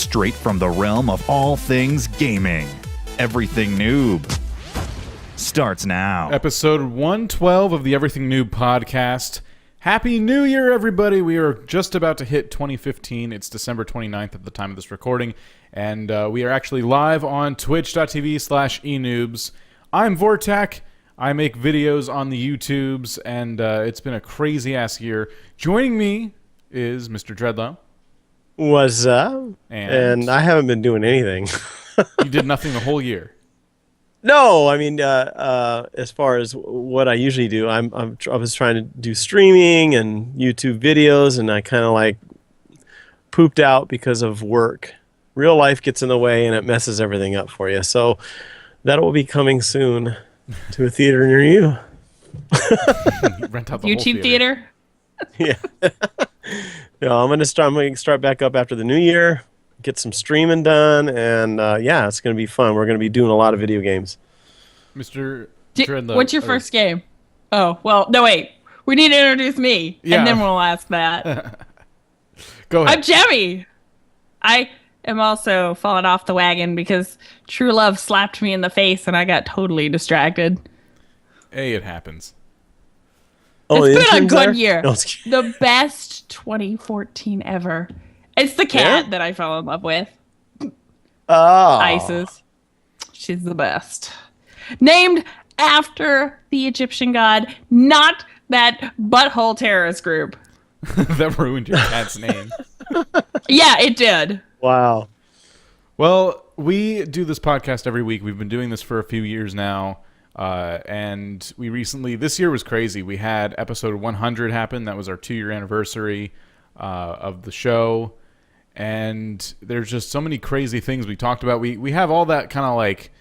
straight from the realm of all things gaming. Everything Noob starts now. Episode 112 of the Everything Noob podcast. Happy New Year, everybody. We are just about to hit 2015. It's December 29th at the time of this recording, and we are actually live on twitch.tv/enoobs. I'm Vortak. I make videos on the YouTubes, and it's been a crazy-ass year. Joining me is Mr. Dreadlow. What's up? And I haven't been doing anything. You did nothing the whole year. No, I mean, as far as what I usually do, I was trying to do streaming and YouTube videos, and I kind of like pooped out because of work. Real life gets in the way, and it messes everything up for you. So that will be coming soon to a theater near you. Rent out the YouTube whole theater. Yeah. No, I'm gonna start back up after the new year. Get some streaming done, and yeah, it's going to be fun. We're going to be doing a lot of video games. Mr. Dreadlow. What's your first game? Oh, well, no, wait. We need to introduce me, and then we'll ask that. Go ahead. I'm Jemmy. I am also falling off the wagon because True Love slapped me in the face, and I got totally distracted. Hey, it happens. Oh, it's been a good year. No, the best 2014 ever. It's the cat that I fell in love with. Oh. Isis. She's the best. Named after the Egyptian god, not that butthole terrorist group. That ruined your cat's name. Yeah, it did. Wow. Well, we do this podcast every week. We've been doing this for a few years now. And we recently, this year was crazy. We had episode 100 happen. That was our 2-year anniversary of the show. And there's just so many crazy things we talked about. We have all that kind of like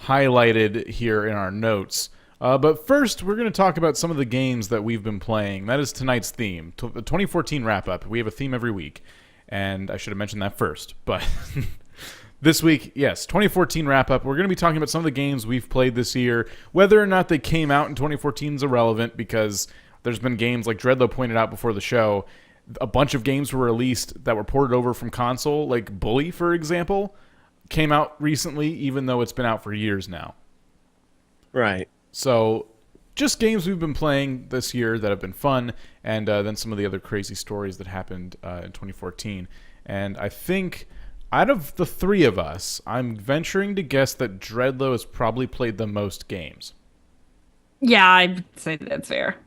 highlighted here in our notes. But first, we're going to talk about some of the games that we've been playing. That is tonight's theme, the 2014 wrap-up. We have a theme every week. And I should have mentioned that first. But this week, yes, 2014 wrap-up. We're going to be talking about some of the games we've played this year. Whether or not they came out in 2014 is irrelevant because there's been games, like Dreadlow pointed out before the show, a bunch of games were released that were ported over from console, like Bully, for example, came out recently, even though it's been out for years now. Right. So just games we've been playing this year that have been fun, and then some of the other crazy stories that happened in 2014. And I think out of the three of us, I'm venturing to guess that Dreadlow has probably played the most games. Yeah, I'd say that's fair.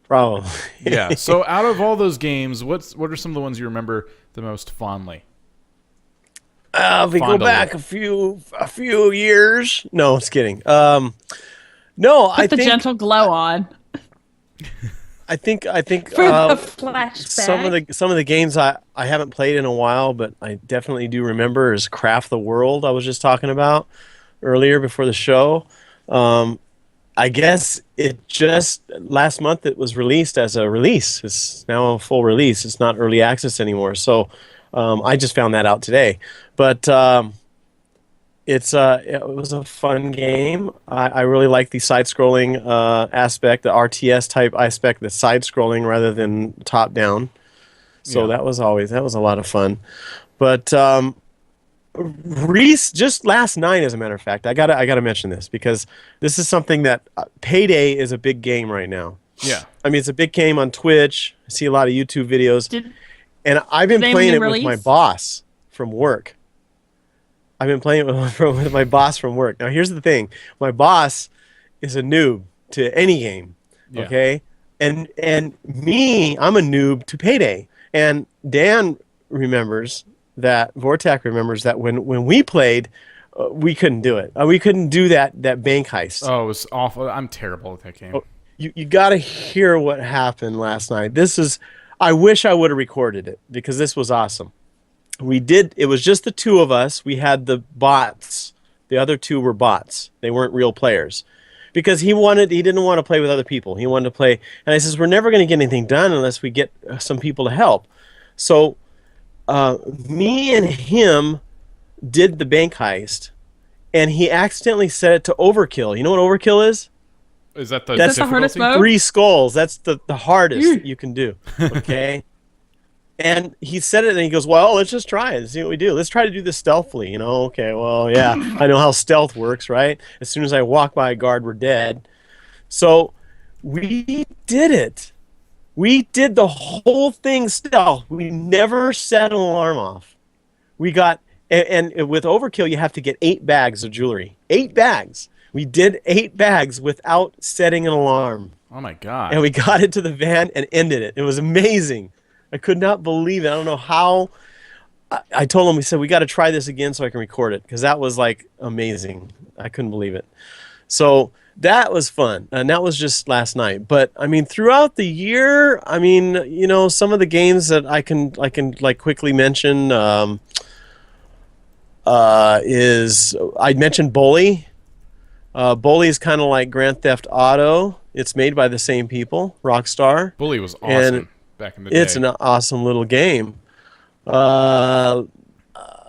Probably. Yeah. So out of all those games, what are some of the ones you remember the most fondly? If we go back a few years. No, just kidding. No, Put the gentle glow on. I think For the flashback. some of the games I haven't played in a while, but I definitely do remember is Craft the World. I was just talking about earlier before the show. I guess it just last month it was released as a release. It's now a full release. It's not early access anymore. So I just found that out today. But it was a fun game. I really like the side-scrolling aspect, the RTS type aspect, the side-scrolling rather than top-down. So that was a lot of fun. But Reese, just last night, as a matter of fact, I gotta mention this because this is something that Payday is a big game right now. Yeah, I mean it's a big game on Twitch. I see a lot of YouTube videos, and I've been playing it with my boss from work. I've been playing it with my boss from work. Now here's the thing: my boss is a noob to any game. Yeah. Okay, and me, I'm a noob to Payday, and Dan remembers that Vortak remembers that when we played, we couldn't do it. We couldn't do that bank heist. Oh, it was awful. I'm terrible at that game. Oh, you got to hear what happened last night. I wish I would have recorded it because this was awesome. It was just the two of us. We had the bots. The other two were bots. They weren't real players. Because he didn't want to play with other people. He wanted to play, and I says, we're never going to get anything done unless we get some people to help. So me and him did the bank heist, and he accidentally set it to overkill. You know what overkill is? Is that the hardest mode? 3 skulls. That's the hardest you can do. Okay. And he said it, and he goes, "Well, let's just try it and see what we do. Let's try to do this stealthily, you know." Okay, well, yeah, I know how stealth works, right? As soon as I walk by a guard, we're dead. So we did it. We did the whole thing stealth. We never set an alarm off. We got, and with overkill, you have to get 8 bags of jewelry. 8 bags. We did 8 bags without setting an alarm. Oh my god! And we got it to the van and ended it. It was amazing. I could not believe it. I don't know how. I told him, we said, we got to try this again so I can record it, because that was like amazing. I couldn't believe it. So that was fun. And that was just last night. But I mean, throughout the year, I mean, you know, some of the games that I can like quickly mention is, I mentioned Bully. Bully is kind of like Grand Theft Auto. It's made by the same people, Rockstar. Bully was awesome back in the day. It's an awesome little game.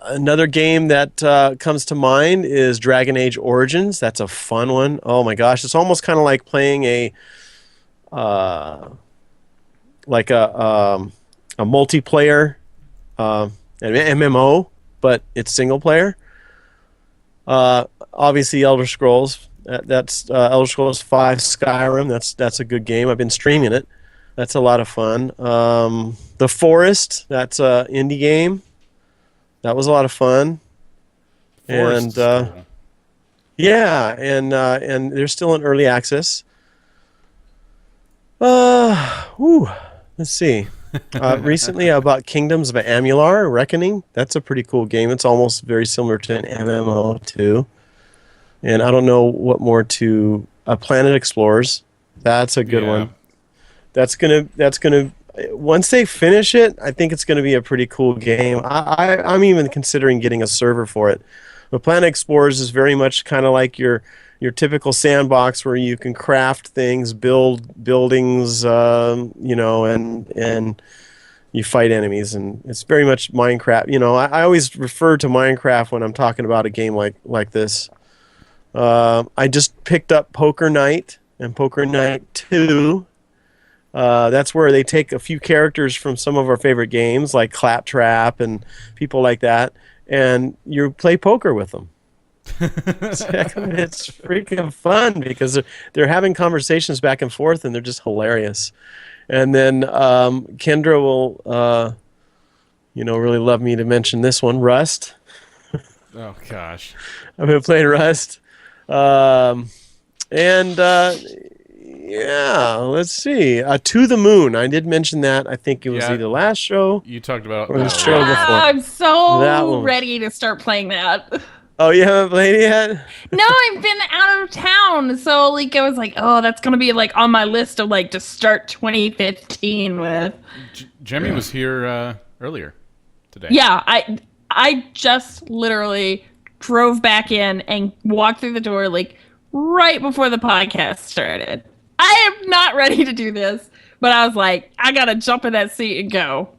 Another game that comes to mind is Dragon Age Origins. That's a fun one. Oh my gosh, it's almost kind of like playing a multiplayer, an MMO, but it's single player. Obviously, Elder Scrolls. That's Elder Scrolls 5 Skyrim. That's a good game. I've been streaming it. That's a lot of fun. The Forest. That's an indie game. That was a lot of fun. Forest is cool. Yeah, and they're still in early access. Let's see. Recently, I bought Kingdoms of Amular Reckoning. That's a pretty cool game. It's almost very similar to an MMO too. And I don't know what more to Planet Explorers. That's a good one. That's gonna once they finish it, I think it's gonna be a pretty cool game. I'm even considering getting a server for it. But Planet Explorers is very much kind of like your typical sandbox where you can craft things, build buildings, you know, and you fight enemies, and it's very much Minecraft. You know, I always refer to Minecraft when I'm talking about a game like this. I just picked up Poker Night and Poker Night 2. That's where they take a few characters from some of our favorite games, like Claptrap and people like that, and you play poker with them. It's freaking fun because they're having conversations back and forth, and they're just hilarious. And then Kendra will, really love me to mention this one, Rust. Oh gosh, I've been playing Rust. Yeah, let's see. To the Moon. I did mention that. I think it was either last show. You talked about or the show before. I'm so ready to start playing that. Oh, you haven't played it yet? No, I've been out of town. So like I was like, oh, that's gonna be like on my list of like to start 2015 with. Jemmy was here earlier today. Yeah, I just literally drove back in and walked through the door like right before the podcast started. I am not ready to do this, but I was like, I gotta jump in that seat and go.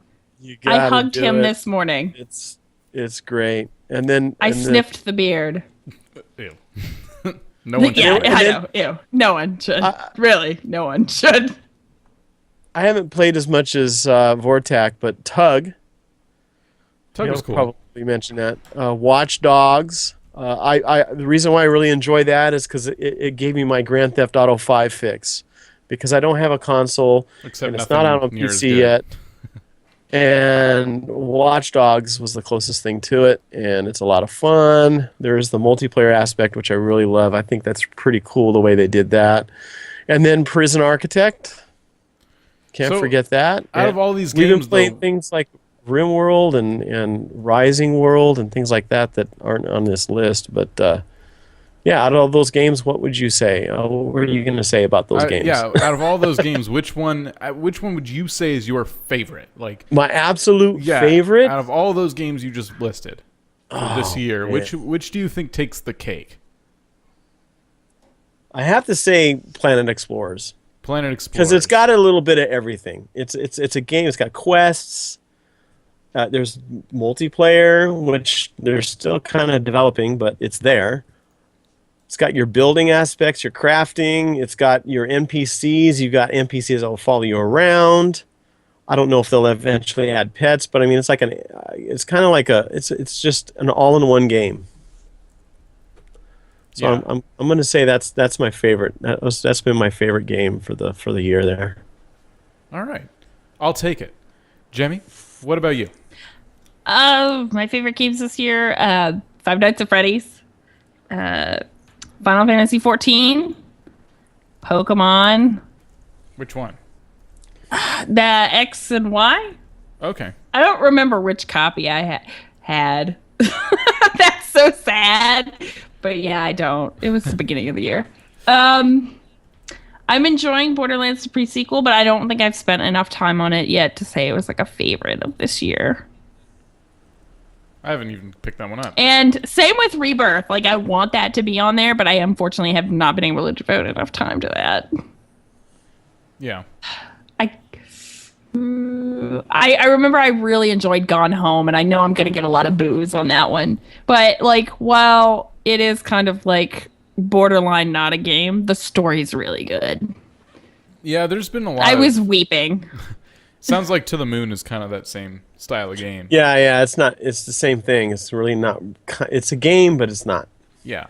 I hugged him this morning. It's great. And then I sniffed the beard. Ew. No one. Yeah, I know. Ew. No one should. Really, no one should. I haven't played as much as Vortak, but Tug. Tug was cool. Probably mention that. Watch Dogs. The reason why I really enjoy that is because it gave me my Grand Theft Auto 5 fix, because I don't have a console and it's not out on PC yet. And Watch Dogs was the closest thing to it, and it's a lot of fun. There's the multiplayer aspect, which I really love. I think that's pretty cool the way they did that. And then Prison Architect. Can't forget that. Out of all these we've games, been playing things like RimWorld and Rising World and things like that aren't on this list. But out of all those games, what would you say? What were you going to say about those games? Yeah, out of all those games, which one would you say is your favorite? Like my absolute favorite out of all those games you just listed for this year. Man. Which do you think takes the cake? I have to say Planet Explorers. Planet Explorers, because it's got a little bit of everything. It's a game. It's got quests. There's multiplayer, which they're still kind of developing, but it's there. It's got your building aspects, your crafting. It's got your NPCs. You've got NPCs that will follow you around. I don't know if they'll eventually add pets, but I mean, it's kind of like it's just an all-in-one game. So Yeah. I'm going to say that's my favorite. That's been my favorite game for the year there. All right. I'll take it. Jemmy, what about you? My favorite games this year: Five Nights at Freddy's, Final Fantasy 14, Pokemon, Which one? the X and Y. Okay. I don't remember which copy I had. That's so sad. But yeah, I don't. It was the beginning of the year. I'm enjoying Borderlands the pre-sequel, but I don't think I've spent enough time on it yet to say it was like a favorite of this year. I haven't even picked that one up. And same with Rebirth. Like, I want that to be on there, but I unfortunately have not been able to devote enough time to that. Yeah. I remember I really enjoyed Gone Home, and I know I'm going to get a lot of boos on that one. But, like, while it is kind of, like, borderline not a game, the story's really good. Yeah, there's been a lot I was weeping. Sounds like To the Moon is kind of that same style of game. Yeah, it's the same thing. It's really not. It's a game, but it's not. Yeah.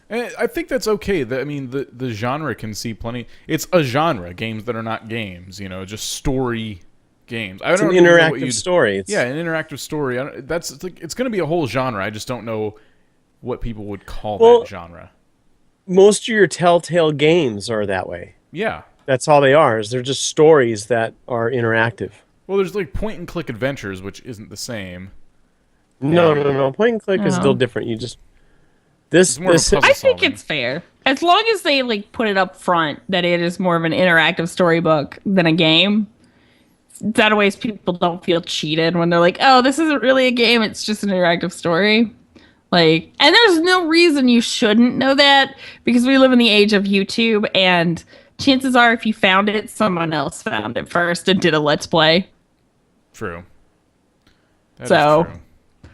And I think that's okay. I mean, the genre can see plenty. It's a genre, games that are not games, just story games. It's an interactive story. Yeah, an interactive story. It's going to be a whole genre. I just don't know what people would call that genre. Most of your Telltale games are that way. Yeah. That's all they are. They're just stories that are interactive. Well, there's like point and click adventures, which isn't the same. No. Point and click is still different. You just It's more of a puzzle I think solving. it's fair. As long as they like put it up front that it is more of an interactive storybook than a game. That ways people don't feel cheated when they're like, oh, this isn't really a game, it's just an interactive story. Like, and there's no reason you shouldn't know that because we live in the age of YouTube, and chances are if you found it, someone else found it first and did a let's play. True. That is So true.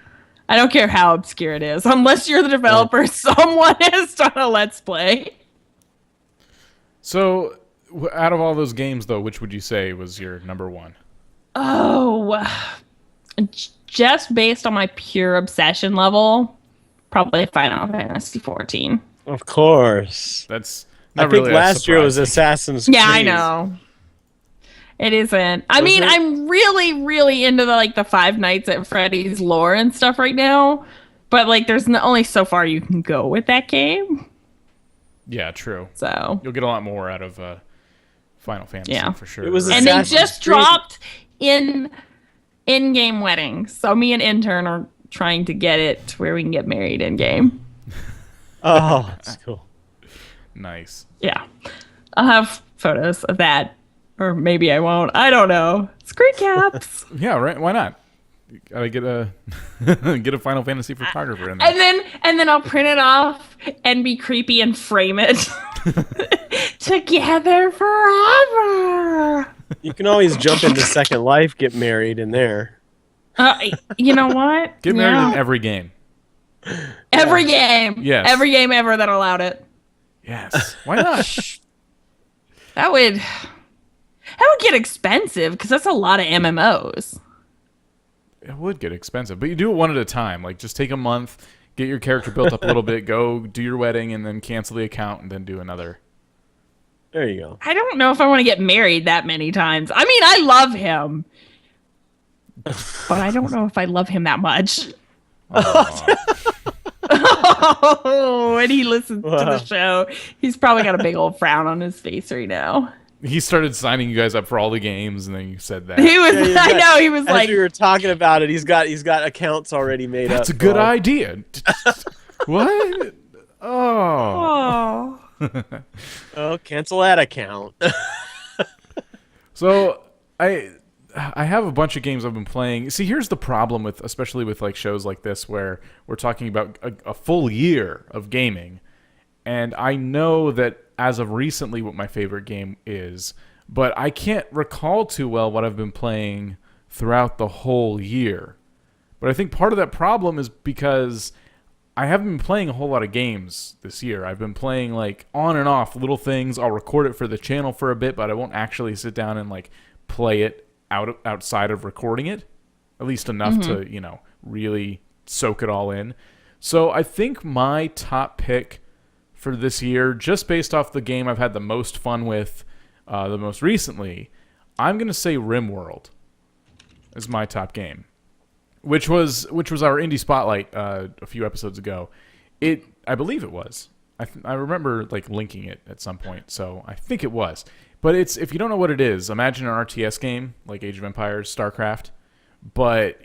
I don't care how obscure it is. Unless you're the developer, someone has done a let's play. So, out of all those games, though, which would you say was your number one? Oh, just based on my pure obsession level, probably Final Fantasy 14. Of course. That's I not think really last year was surprising. Assassin's Creed. Yeah, I know. It isn't. I mean, I'm really, really into the Five Nights at Freddy's lore and stuff right now. But like, there's only so far you can go with that game. Yeah, true. So You'll get a lot more out of Final Fantasy for sure. It was and they Assassin's just Creed. dropped in-game weddings. So me and intern are trying to get it to where we can get married in game. Oh, that's cool. Nice. Yeah, I'll have photos of that, or maybe I won't. I don't know. Screen caps. Yeah, right. Why not? You gotta get a get a Final Fantasy photographer in there. And then I'll print it off and be creepy and frame it. Together forever. You can always jump into Second Life, get married in there. You know what? Get married Yeah. in every game. Every game. Yes. Every game ever that allowed it. Yes. Why not? That would get expensive because that's a lot of MMOs. It would get expensive, but you do it one at a time. Like, just take a month, get your character built up a little bit, go do your wedding, and then cancel the account, and then do another. There you go. I don't know if I want to get married that many times. I mean, I love him. But I don't know if I love him that much. Oh, when he listens to the show, he's probably got a big old frown on his face right now. He started signing you guys up for all the games, and then you said that. He was, Yeah, I know, he was As like, we were talking about it, he's got accounts already made up. That's a good for all- idea. What? Oh. oh. Oh, cancel that account. So I have a bunch of games I've been playing. See, here's the problem with, especially with like shows like this where we're talking about a full year of gaming, and I know that as of recently what my favorite game is, but I can't recall too well what I've been playing throughout the whole year. But I think part of that problem is because I haven't been playing a whole lot of games this year. I've been playing like on and off little things. I'll record it for the channel for a bit, but I won't actually sit down and like play it outside of recording it, at least enough to, really soak it all in. So I think my top pick for this year, just based off the game I've had the most fun with the most recently, I'm going to say RimWorld is my top game, which was our indie spotlight a few episodes ago. I believe it was. I remember like linking it at some point, so I think it was. But if you don't know what it is, imagine an RTS game like Age of Empires, StarCraft, but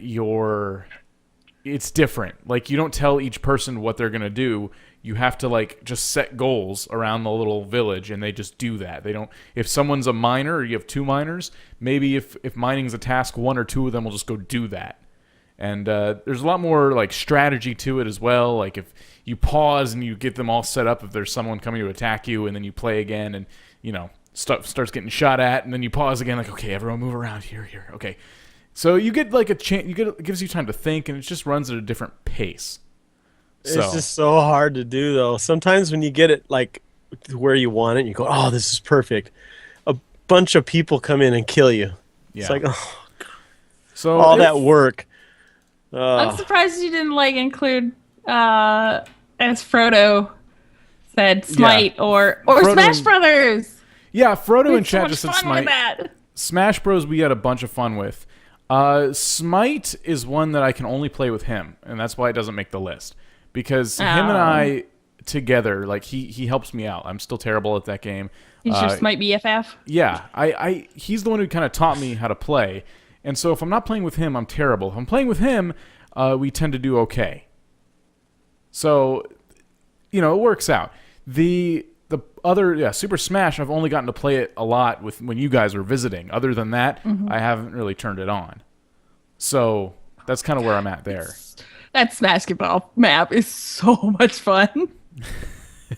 it's different. Like, you don't tell each person what they're gonna do. You have to like just set goals around the little village, and they just do that. They don't. If someone's a miner, or you have 2 miners, maybe if mining's a task, 1 or 2 of them will just go do that. And there's a lot more like strategy to it as well. Like, if you pause and you get them all set up, if there's someone coming to attack you, and then you play again, and stuff starts getting shot at, and then you pause again, like, okay, everyone move around here, okay. So you get like a chance. It gives you time to think, and it just runs at a different pace. It's just so hard to do, though. Sometimes when you get it like where you want it, you go, "Oh, this is perfect." A bunch of people come in and kill you. Yeah. It's like, oh, so all that work. I'm surprised you didn't like include, as Frodo said, Smite or Frodo Smash Brothers. Yeah, Frodo in So chat much just said fun Smite. with that. Smash Bros. We had a bunch of fun with. Smite is one that I can only play with him, and that's why it doesn't make the list. Because him and I together, like he helps me out. I'm still terrible at that game. He's your Smite BFF. Yeah, he's the one who kind of taught me how to play. And so if I'm not playing with him, I'm terrible. If I'm playing with him, we tend to do okay. So, it works out. The other, Super Smash, I've only gotten to play it a lot when you guys were visiting. Other than that, I haven't really turned it on. So that's kind of where I'm at there. That Smashketball map is so much fun.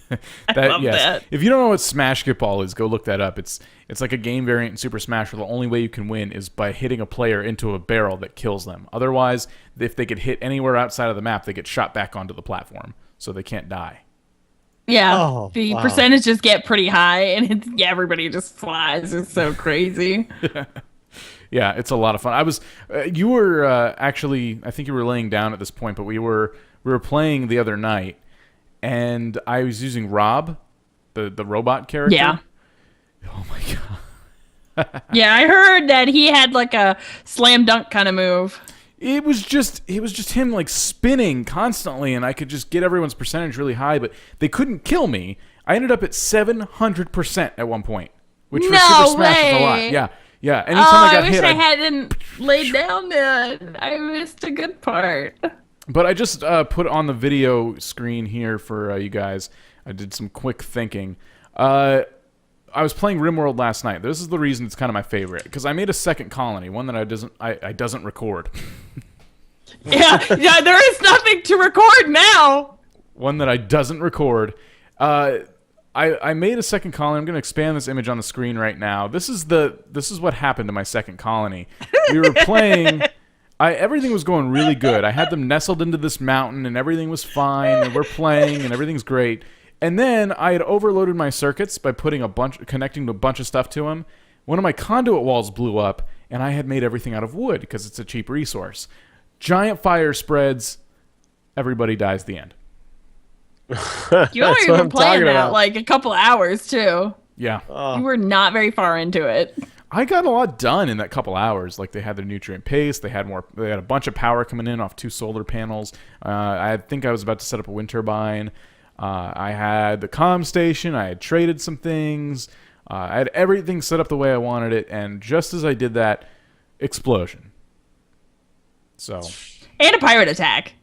I love that. If you don't know what Smashketball is, go look that up. It's like a game variant in Super Smash where the only way you can win is by hitting a player into a barrel that kills them. Otherwise, if they get hit anywhere outside of the map, they get shot back onto the platform, so they can't die. Yeah, the percentages get pretty high, and everybody just flies. It's so crazy. Yeah, it's a lot of fun. You were actually, I think you were laying down at this point, but we were playing the other night, and I was using Rob, the robot character. Yeah. Oh my god. Yeah, I heard that he had like a slam dunk kind of move. It was just him like spinning constantly, and I could just get everyone's percentage really high, but they couldn't kill me. I ended up at 700% at one point, which for Super Smash is a lot. Yeah. Anytime I got hit, I hadn't laid down then. I missed a good part. But I just put on the video screen here for you guys. I did some quick thinking. I was playing RimWorld last night. This is the reason it's kind of my favorite, because I made a second colony, one that I doesn't record. yeah, there is nothing to record now. One that I doesn't record. I made a second colony. I'm going to expand this image on the screen right now. This is what happened to my second colony. We were playing. Everything was going really good. I had them nestled into this mountain, and everything was fine. And we're playing, and everything's great. And then I had overloaded my circuits by connecting a bunch of stuff to them. One of my conduit walls blew up, and I had made everything out of wood because it's a cheap resource. Giant fire spreads. Everybody dies at the end. You only been playing that like a couple hours too. Yeah. You were not very far into it. I got a lot done in that couple hours. Like, they had their nutrient paste. They had a bunch of power coming in off 2 solar panels. I think I was about to set up a wind turbine. I had the comm station. I had traded some things. I had everything set up the way I wanted it. And just as I did that, explosion. So. And a pirate attack.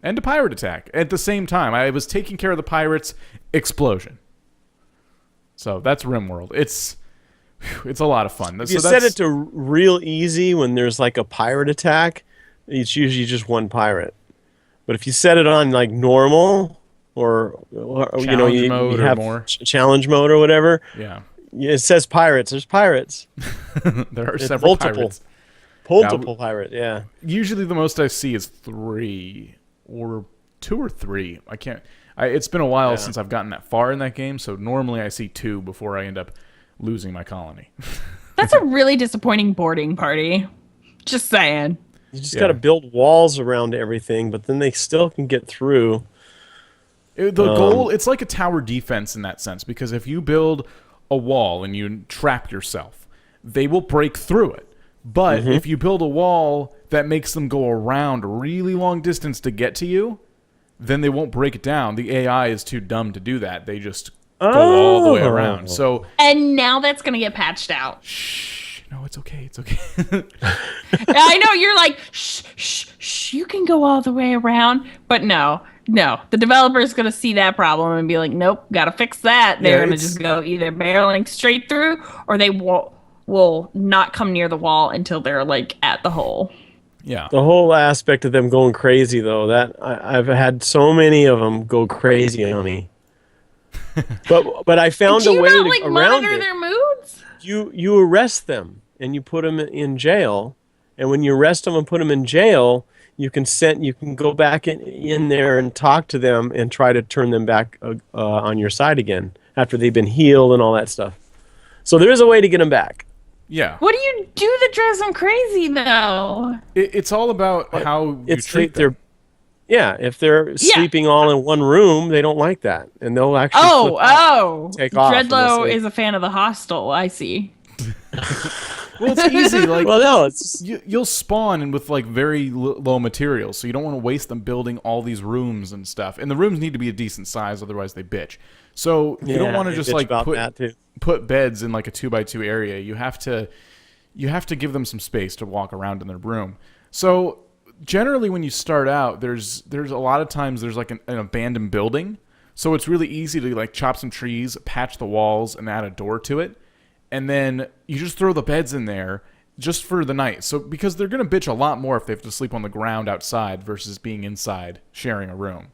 And a pirate attack at the same time. I was taking care of the pirates. Explosion. So that's RimWorld. It's a lot of fun. If you set it to real easy when there's like a pirate attack, it's usually just one pirate. But if you set it on like normal or challenge mode you have or more. Challenge mode or whatever, yeah, it says pirates. There's pirates. There are several pirates. Multiple pirate, yeah. Usually the most I see is 3 or 2 or 3. I can't. It's been a while since I've gotten that far in that game, so normally I see 2 before I end up losing my colony. That's a really disappointing boarding party. Just saying. You just got to build walls around everything, but then they still can get through. The goal, it's like a tower defense in that sense, because if you build a wall and you trap yourself, they will break through it. But if you build a wall that makes them go around a really long distance to get to you, then they won't break it down. The AI is too dumb to do that. They just go all the way around. And now that's going to get patched out. Shh. No, it's okay. It's okay. I know you're like, shh, you can go all the way around. But no. The developer is going to see that problem and be like, nope, got to fix that. They're going to just go either barreling straight through, or they will not come near the wall until they're like at the hole. Yeah. The whole aspect of them going crazy, though, that I've had so many of them go crazy on me. But I found a way to around monitor it. their moods? You arrest them and you put them in jail, and when you arrest them and put them in jail, you can go back in there and talk to them and try to turn them back on your side again after they've been healed and all that stuff. So there is a way to get them back. Yeah. What do you do that drives them crazy, though? It's all about how you treat them. If they're sleeping all in one room, they don't like that, and they'll actually take off. Dreadlow is a fan of the hostel. I see. Well, it's easy. Like, well, no, it's you'll spawn and with like very low materials, so you don't want to waste them building all these rooms and stuff. And the rooms need to be a decent size, otherwise they bitch. So you don't want to just like put beds in like a 2x2 area. You have to give them some space to walk around in their room. So generally, when you start out, there's a lot of times there's like an abandoned building, so it's really easy to like chop some trees, patch the walls, and add a door to it, and then you just throw the beds in there just for the night. So because they're gonna bitch a lot more if they have to sleep on the ground outside versus being inside sharing a room.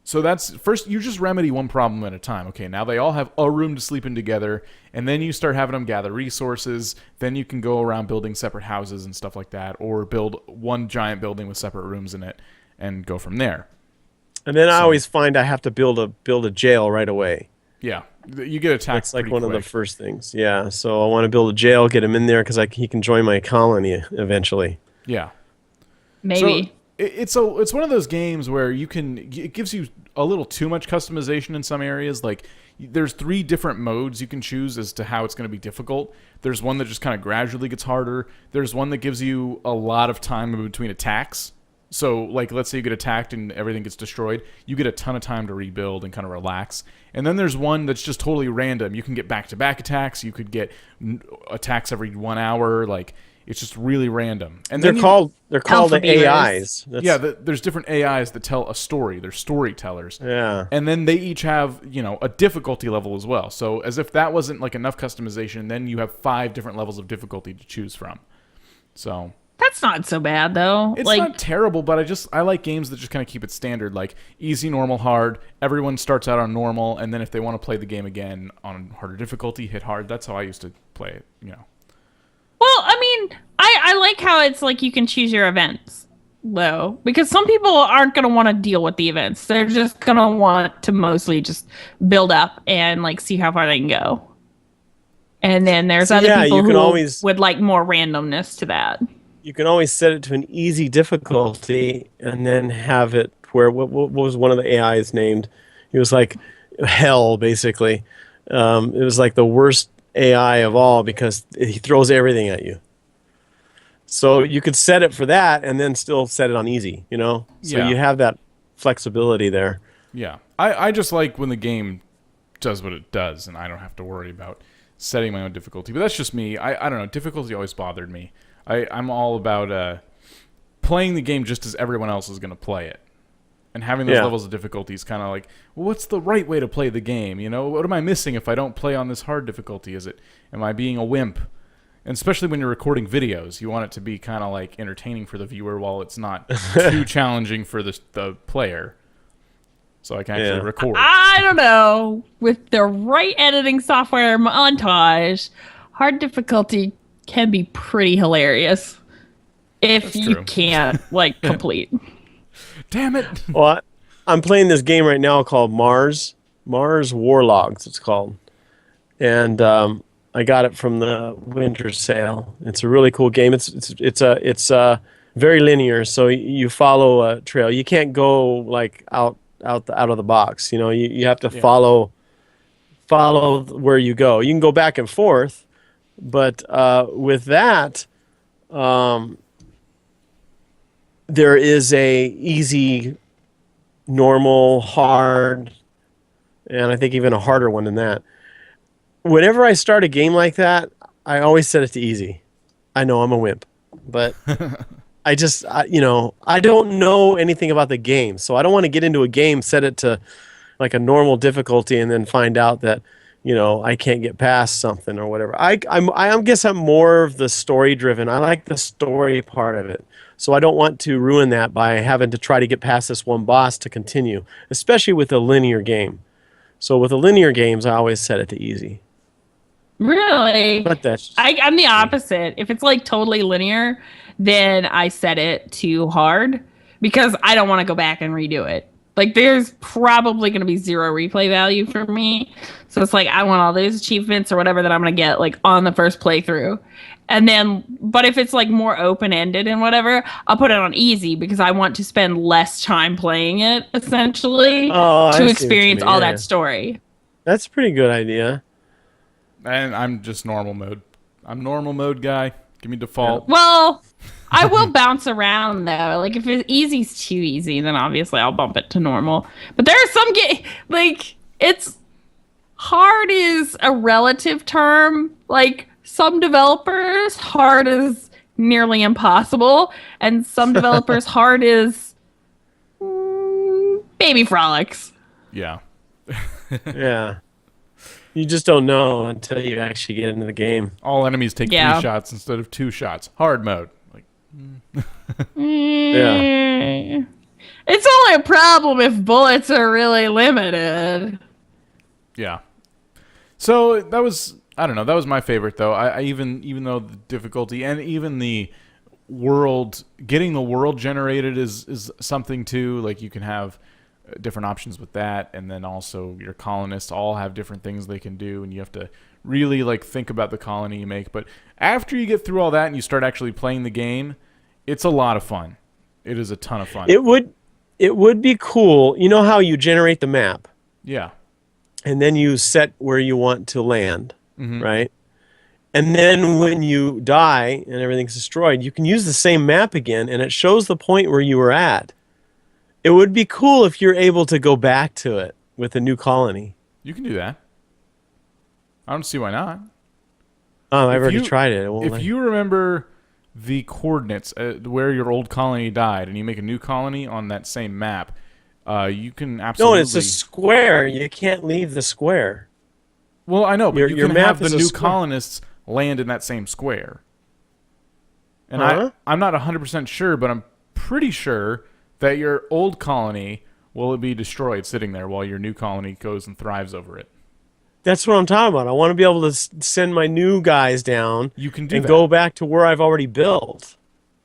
So that's first, you just remedy one problem at a time. Okay, now they all have a room to sleep in together, and then you start having them gather resources. Then you can go around building separate houses and stuff like that, or build one giant building with separate rooms in it and go from there. And then I always find I have to build a jail right away. Yeah, you get attacked. That's like one of the first things. Yeah, so I want to build a jail, get him in there because he can join my colony eventually. Yeah, maybe. So, it's one of those games where it gives you a little too much customization in some areas. Like there's 3 different modes you can choose as to how it's going to be difficult. There's one that just kind of gradually gets harder. There's one that gives you a lot of time in between attacks. So like let's say you get attacked and everything gets destroyed, you get a ton of time to rebuild and kind of relax. And then there's one that's just totally random. You can get back-to-back attacks. You could get attacks every 1 hour. Like it's just really random. And they're called the AIs. There's different AIs that tell a story. They're storytellers. Yeah. And then they each have, a difficulty level as well. So as if that wasn't like enough customization, then you have 5 different levels of difficulty to choose from. So that's not so bad though. It's not terrible, but I like games that just kind of keep it standard, like easy, normal, hard. Everyone starts out on normal, and then if they want to play the game again on harder difficulty, hit hard. That's how I used to play it, Well, I mean, I like how it's like you can choose your events, though, because some people aren't going to want to deal with the events. They're just going to want to mostly just build up and like see how far they can go. And then there's other people who would like more randomness to that. You can always set it to an easy difficulty and then have it where what was one of the AIs named? It was like hell, basically. It was like the worst AI of all because he throws everything at you. So you could set it for that and then still set it on easy, So you have that flexibility there. Yeah. I just like when the game does what it does and I don't have to worry about setting my own difficulty. But that's just me. I don't know. Difficulty always bothered me. I'm all about playing the game just as everyone else is going to play it. And having those levels of difficulty is kind of like, well, what's the right way to play the game? What am I missing if I don't play on this hard difficulty? Am I being a wimp? And especially when you're recording videos, you want it to be kind of like entertaining for the viewer while it's not too challenging for the player. So I can actually record. I don't know. With the right editing software montage, hard difficulty can be pretty hilarious if you can't complete. Damn it. Well, I'm playing this game right now called Mars Warlogs, it's called. And I got it from the winter sale. It's a really cool game. It's very linear, so you follow a trail. You can't go like out of the box. You know, you have to follow where you go. You can go back and forth, but with that, there is a easy, normal, hard, and I think even a harder one than that. Whenever I start a game like that, I always set it to easy. I know I'm a wimp, but I don't know anything about the game, so I don't want to get into a game, set it to like a normal difficulty, and then find out that I can't get past something or whatever. I guess I'm more of the story driven. I like the story part of it, so I don't want to ruin that by having to try to get past this one boss to continue, especially with a linear game. So with the linear games, I always set it to easy. Really? But I'm the opposite. If it's like totally linear, then I set it to hard because I don't want to go back and redo it. Like there's probably going to be zero replay value for me. So it's like I want all those achievements or whatever that I'm going to get like on the first playthrough. And then, but if it's like more open-ended and whatever, I'll put it on easy because I want to spend less time playing it essentially to experience all that story. That's a pretty good idea. And I'm just normal mode. I'm normal mode guy. Give me default. Well, I will bounce around though. Like if easy's too easy, then obviously I'll bump it to normal. But there are some it's hard is a relative term. Like some developers, hard is nearly impossible, and some developers, hard is baby frolics. Yeah. Yeah. You just don't know until you actually get into the game. All enemies take 3 shots instead of 2 shots. Hard mode. Like, Yeah. It's only a problem if bullets are really limited. Yeah. So that was, I don't know, that was my favorite though. I even though the difficulty and even the world, getting the world generated is something too. Like you can have different options with that, and then also your colonists all have different things they can do, and you have to really like think about the colony you make. But after you get through all that and you start actually playing the game, it's a lot of fun. It is a ton of fun. It would be cool. You know how you generate the map? Yeah. And then you set where you want to land, right? And then when you die and everything's destroyed, you can use the same map again, and it shows the point where you were at. It would be cool if you're able to go back to it with a new colony. You can do that. I don't see why not. Oh, I've already tried it. If you remember the coordinates where your old colony died, and you make a new colony on that same map, you can absolutely... No, it's a square. You can't leave the square. Well, I know, but you can have the new square. colonists land in that same square. And I'm not 100% sure, but I'm pretty sure that your old colony will be destroyed sitting there while your new colony goes and thrives over it. That's what I'm talking about. I want to be able to send my new guys down and go back to where I've already built.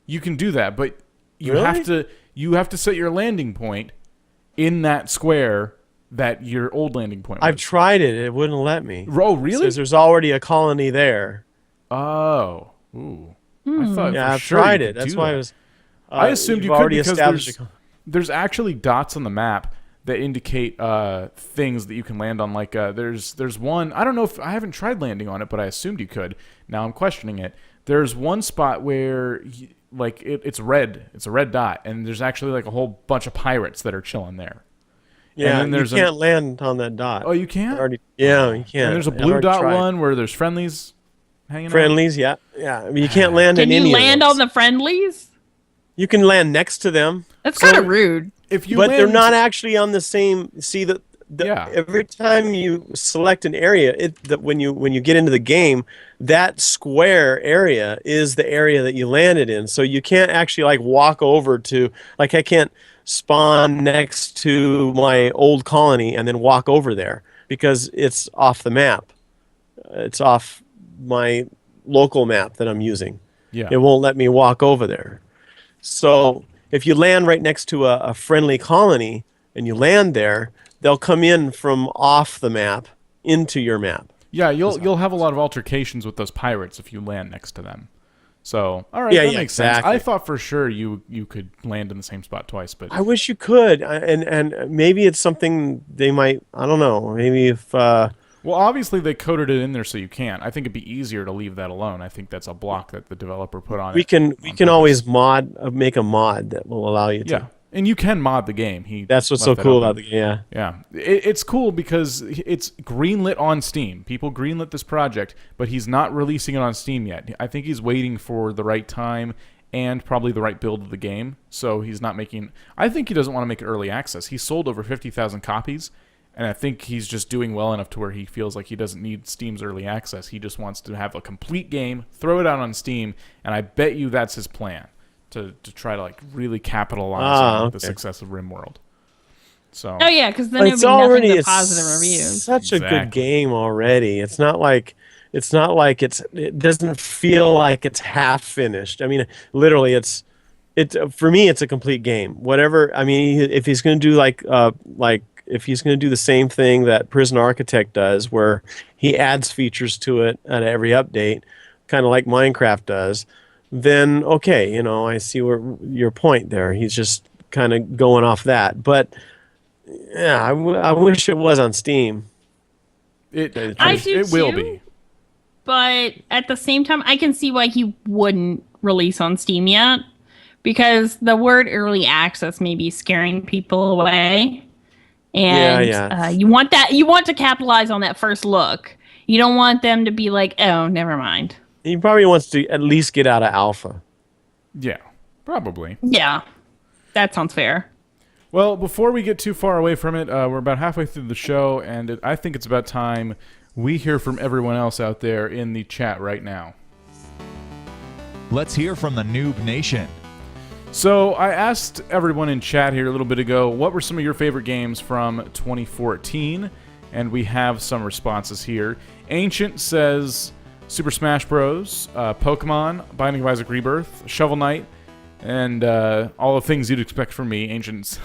You can do that, but you have to set your landing point in that square that your old landing point was. I've tried it. It wouldn't let me. Oh, really? Because there's already a colony there. Oh. Ooh. I thought I've tried it. That's why I was... I assumed you could already because established there's actually dots on the map that indicate things that you can land on. Like there's one, I don't know if I haven't tried landing on it, but I assumed you could. Now I'm questioning it. There's one spot where it's red. It's a red dot, and there's actually like a whole bunch of pirates that are chilling there. Yeah, you can't land on that dot. Oh, you can't? Yeah, you can't. And there's a blue dot one where there's friendlies hanging out. Yeah. I mean, you can't land in any of those. Can you land on the friendlies? You can land next to them. That's kind of rude. But they're not actually on the same. See every time you select an area, when you get into the game, that square area is the area that you landed in. So you can't actually like walk over to I can't spawn next to my old colony and then walk over there because it's off the map. It's off my local map that I'm using. Yeah. It won't let me walk over there. So if you land right next to a friendly colony and you land there, they'll come in from off the map into your map. Yeah, you'll have a lot of altercations with those pirates if you land next to them. So, all right, Yeah, that yeah, makes sense. exactly. I thought for sure you could land in the same spot twice, but I wish you could, and maybe it's something they might. I don't know. Maybe if well, obviously they coded it in there so you can't. I think it'd be easier to leave that alone. I think that's a block that the developer put on we it. can on purpose. always make a mod that will allow you to. Yeah, and you can mod the game. That's what's so left that cool open. about the game. Yeah. Yeah, it's cool because it's greenlit on Steam. People greenlit this project, but he's not releasing it on Steam yet. I think he's waiting for the right time and probably the right build of the game. So he's not making... I think he doesn't want to make it early access. He sold over 50,000 copies, and I think he's just doing well enough to where he feels like he doesn't need Steam's early access. He just wants to have a complete game, throw it out on Steam, and I bet you that's his plan. To try to like really capitalize on the success of RimWorld. So Oh yeah, because then But it would it's be already nothing but it's positive reviews. such a Exactly. good game already. It's not like it doesn't feel like it's half finished. I mean, literally, it's for me, it's a complete game. Whatever. I mean, if he's going to do like if he's going to do the same thing that Prison Architect does, where he adds features to it at every update, kind of like Minecraft does, then okay, I see where your point there. He's just kind of going off that. But yeah, I wish it was on Steam. I do it will too. be. But at the same time, I can see why he wouldn't release on Steam yet, because the word early access may be scaring people away. And Yeah. you want to capitalize on that first look. You don't want them to be like, oh, never mind. He probably wants to at least get out of alpha. Yeah, probably. Yeah, that sounds fair. Well, before we get too far away from it, we're about halfway through the show, and I think it's about time we hear from everyone else out there in the chat right now. Let's hear from the Noob Nation. So I asked everyone in chat here a little bit ago, what were some of your favorite games from 2014? And we have some responses here. Ancient says Super Smash Bros., Pokemon, Binding of Isaac Rebirth, Shovel Knight, and all the things you'd expect from me. Ancient's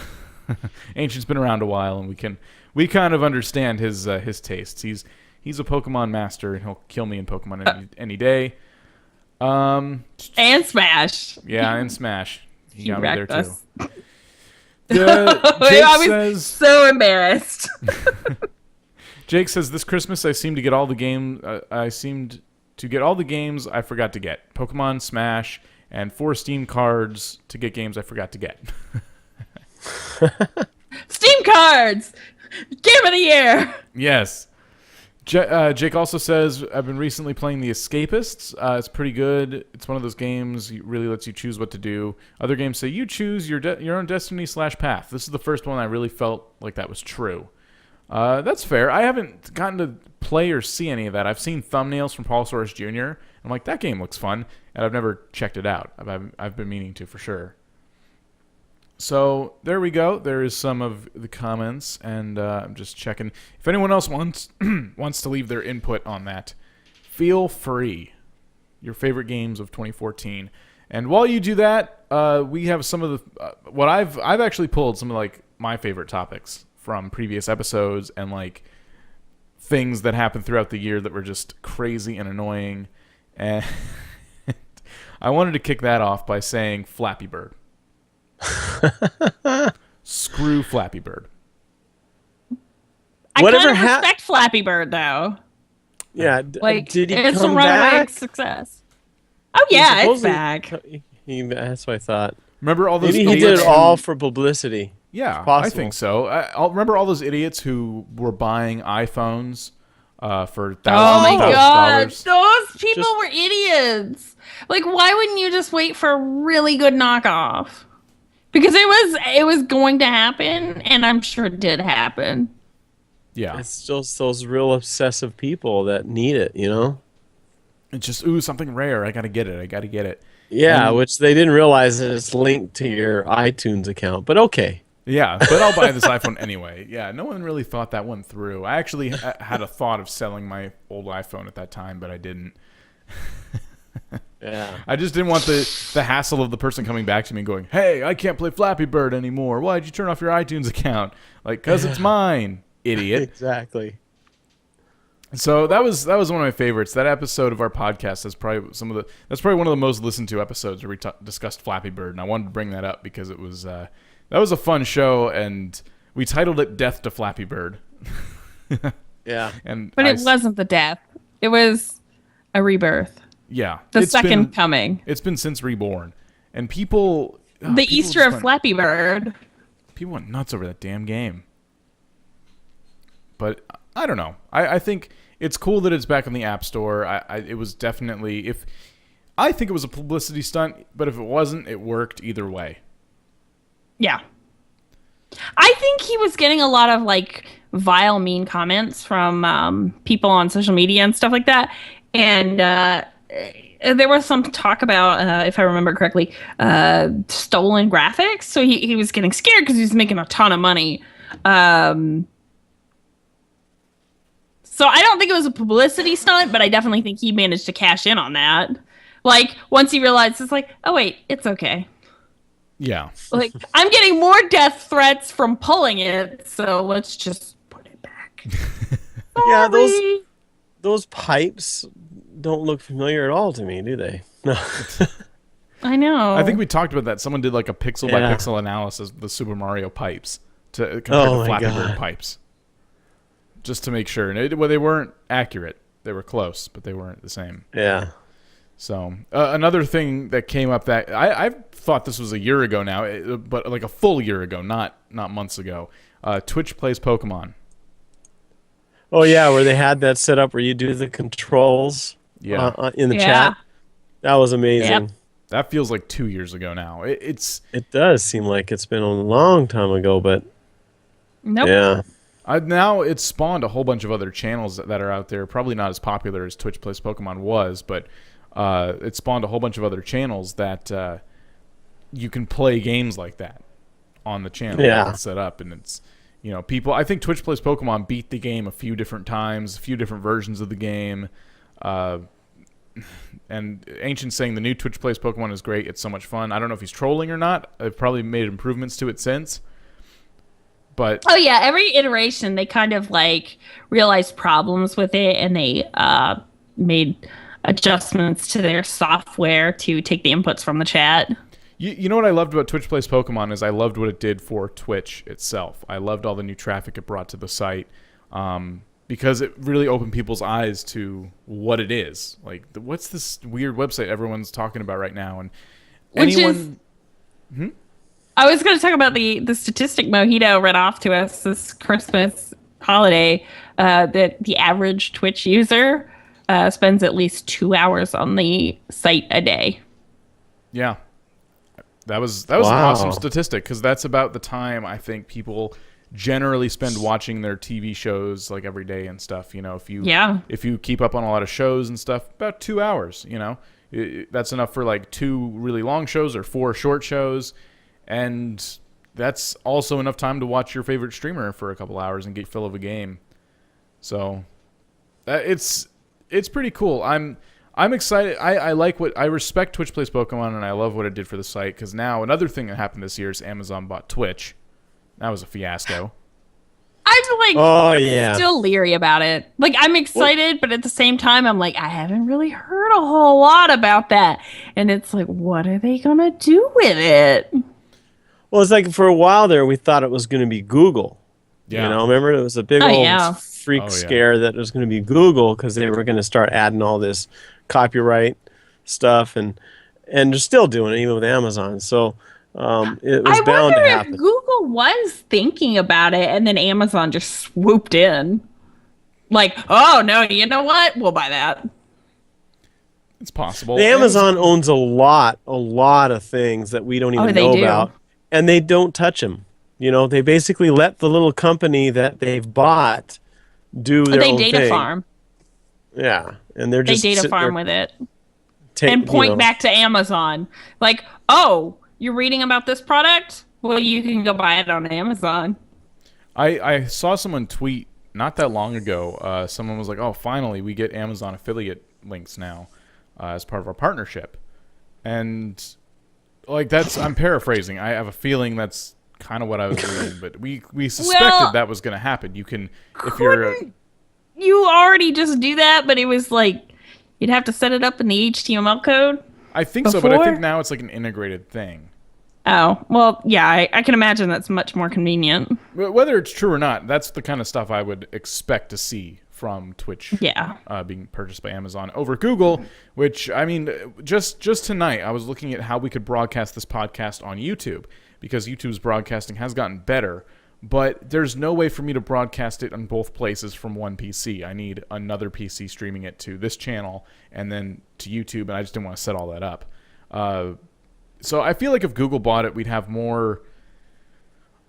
been around a while, and we kind of understand his tastes. He's a Pokemon master, and he'll kill me in Pokemon any day. And Smash. Yeah, and Smash. He got me there wrecked too. us. Jake I was says, so embarrassed. Jake says this Christmas I seemed to get all the games I forgot to get. Pokemon, Smash, and 4 Steam cards to get games I forgot to get. Steam cards! Game of the year! Yes. Jake also says, I've been recently playing The Escapists. It's pretty good. It's one of those games that really lets you choose what to do. Other games say you choose your own destiny / path. This is the first one I really felt like that was true. That's fair. I haven't gotten to play or see any of that. I've seen thumbnails from Paul Soros Jr. I'm like, that game looks fun, and I've never checked it out. I've been meaning to for sure. So there we go. There is some of the comments, and I'm just checking. If anyone else wants to leave their input on that, feel free. Your favorite games of 2014. And while you do that, we have some of the what I've actually pulled some of like my favorite topics from previous episodes and like things that happened throughout the year that were just crazy and annoying. And I wanted to kick that off by saying Flappy Bird. Screw Flappy Bird. I Whatever kind of respect Flappy Bird, though. Yeah. Like, did he it's come a runaway back? success. Oh, yeah, it's Supposedly- back. That's what I thought. Remember all those Maybe he did idiots it who- all for publicity. Yeah, I possible. think so. I'll remember all those idiots who were buying iPhones for thousands Oh my and thousands god, of dollars. those people were idiots. Like, why wouldn't you just wait for a really good knockoff? Because it was going to happen, and I'm sure it did happen. Yeah, It's just those real obsessive people that need it, you know? it's just something rare. I gotta get it. Yeah, And- which they didn't realize that it's linked to your iTunes account. But okay. Yeah, but I'll buy this iPhone anyway. Yeah, no one really thought that one through. I actually had a thought of selling my old iPhone at that time, but I didn't. Yeah. I just didn't want the hassle of the person coming back to me and going, "Hey, I can't play Flappy Bird anymore. Why'd you turn off your iTunes account?" Like, 'cause it's mine, idiot. Exactly. So that was one of my favorites. That episode of our podcast is probably that's probably one of the most listened to episodes where we discussed Flappy Bird, and I wanted to bring that up because it was that was a fun show, and we titled it "Death to Flappy Bird." Yeah, but it wasn't the death; it was a rebirth. Yeah, the second coming. It's been since reborn, and people. The Easter of Flappy Bird. People went nuts over that damn game. But I don't know. I think it's cool that it's back in the App Store. It was definitely I think it was a publicity stunt, but if it wasn't, it worked either way. Yeah. I think he was getting a lot of like vile, mean comments from people on social media and stuff like that. And there was some talk about, if I remember correctly, stolen graphics. So he was getting scared because he was making a ton of money. So I don't think it was a publicity stunt, but I definitely think he managed to cash in on that. Like, once he realized, it's like, oh, wait, it's okay. Yeah. Like, I'm getting more death threats from pulling it, so let's just put it back. Yeah, those pipes don't look familiar at all to me, do they? No. I know. I think we talked about that. Someone did like a pixel by pixel analysis of the Super Mario pipes to compare to Flappy Bird pipes. Just to make sure. And they weren't accurate. They were close, but they weren't the same. Yeah. So another thing that came up that I thought this was a year ago now, but like a full year ago, not months ago. Twitch plays Pokemon. Oh yeah, where they had that set up where you do the controls in the chat. That was amazing. Yep. That feels like 2 years ago now. It does seem like it's been a long time ago, but nope. Yeah. Now it's spawned a whole bunch of other channels that are out there. Probably not as popular as Twitch Plays Pokemon was, but it spawned a whole bunch of other channels that you can play games like that on the channel. Yeah. It's set up, and it's people. I think Twitch Plays Pokemon beat the game a few different times, a few different versions of the game. And Ancient's saying the new Twitch Plays Pokemon is great. It's so much fun. I don't know if he's trolling or not. I've probably made improvements to it since. But oh yeah, every iteration they kind of like realized problems with it, and they made adjustments to their software to take the inputs from the chat. You know what I loved about Twitch Plays Pokemon is I loved what it did for Twitch itself. I loved all the new traffic it brought to the site because it really opened people's eyes to what it is. Like, what's this weird website everyone's talking about right now? And I was going to talk about the statistic Mojito read off to us this Christmas holiday, that the average Twitch user spends at least 2 hours on the site a day. Yeah. That was an awesome statistic because that's about the time I think people generally spend watching their TV shows like every day and stuff. If you keep up on a lot of shows and stuff, about 2 hours. That's enough for like 2 really long shows or 4 short shows. And that's also enough time to watch your favorite streamer for a couple hours and get fill of a game. So it's pretty cool. I'm excited. I respect Twitch Plays Pokemon, and I love what it did for the site. Because now another thing that happened this year is Amazon bought Twitch. That was a fiasco. I'm still leery about it. Like, I'm excited, but at the same time, I'm like, I haven't really heard a whole lot about that. And it's like, what are they gonna do with it? Well, it's like for a while there, we thought it was going to be Google. Yeah. Remember it was a big freak scare that it was going to be Google because they were going to start adding all this copyright stuff, and they're still doing it even with Amazon. So it was bound to happen. If Google was thinking about it, and then Amazon just swooped in, like, oh no, you know what? We'll buy that. It's possible. Amazon owns a lot of things that we don't even know about. And they don't touch them. They basically let the little company that they've bought do their own thing. They data farm. Yeah, and they're just data farm with it and point back to Amazon. Like, oh, you're reading about this product? Well, you can go buy it on Amazon. I saw someone tweet not that long ago. Someone was like, "Oh, finally, we get Amazon affiliate links now as part of our partnership," and like I'm paraphrasing. I have a feeling that's kind of what I was reading, but we suspected that was going to happen. You can, if you're you already just do that, but it was like you'd have to set it up in the HTML code. I think so, but I Before? think now it's like an integrated thing. Oh, well, yeah, I can imagine that's much more convenient. Whether it's true or not, that's the kind of stuff I would expect to see from Twitch Yeah. being purchased by Amazon over Google, which, I mean, just tonight I was looking at how we could broadcast this podcast on YouTube, because YouTube's broadcasting has gotten better, but there's no way for me to broadcast it on both places from one PC. I need another PC streaming it to this channel and then to YouTube, and I just didn't want to set all that up. So I feel like if Google bought it, we'd have more,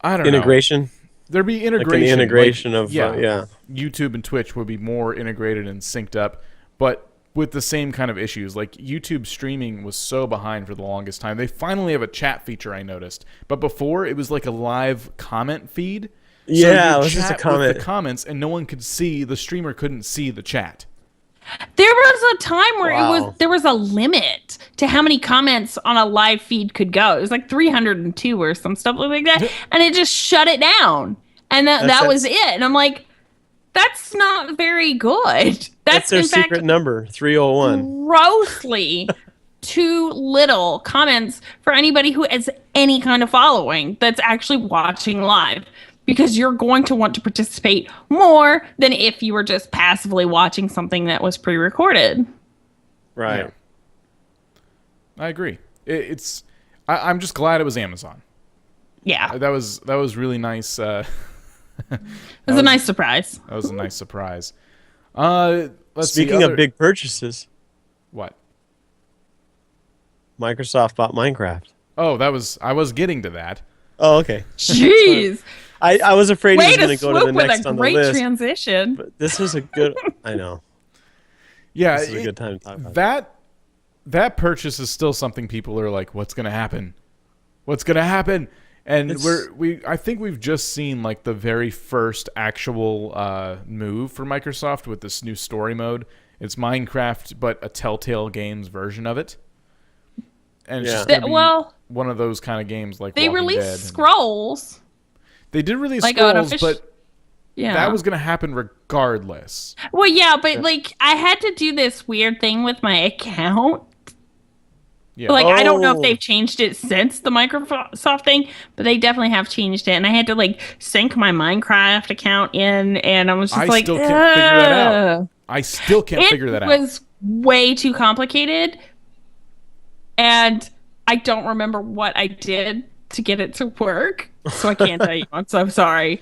I don't know. Integration. There'd be integration. Like an integration like, of, yeah. YouTube and Twitch would be more integrated and synced up, but with the same kind of issues. Like YouTube streaming was so behind for the longest time. They finally have a chat feature, I noticed. But before, it was like a live comment feed. Yeah, so it was just a comment. with the comments, and no one could see, the streamer couldn't see the chat. There was a time where Wow. there was a limit to how many comments on a live feed could go. It was like 302 or some stuff like that, and it just shut it down. And that was it. And I'm like, that's not very good. That's their in secret fact number, 301. grossly too little comments for anybody who has any kind of following that's actually watching live. Because you're going to want to participate more than if you were just passively watching something that was pre-recorded. Right. Yeah. I agree. I'm just glad it was Amazon. Yeah, That was really nice. it was a nice surprise. That was a nice surprise. Let's Speaking see, of big purchases, what? Microsoft bought Minecraft. Oh, I was getting to that. Oh, okay. Jeez, I was afraid he way was to going to go to swoop the with next a on the great list. transition. But this was a good. I know. Yeah, This is a good time to talk about that purchase is still something people are like, what's going to happen? What's going to happen? And I think we've just seen like the very first actual move for Microsoft with this new story mode. It's Minecraft, but a Telltale Games version of it. And it's just gonna be one of those kind of games like they Walking released Dead. Scrolls. They did release Like Scrolls, unoffici- but Yeah, that was going to happen regardless. well, yeah, but like I had to do this weird thing with my account. Yeah. Like I don't know if Oh. they've changed it since the Microsoft thing, but they definitely have changed it. And I had to like sync my Minecraft account in, and I was just I like, still can't figure that out. "Ugh." I still can't figure that out. It was way too complicated, and I don't remember what I did to get it to work, so I can't tell you. I'm so sorry.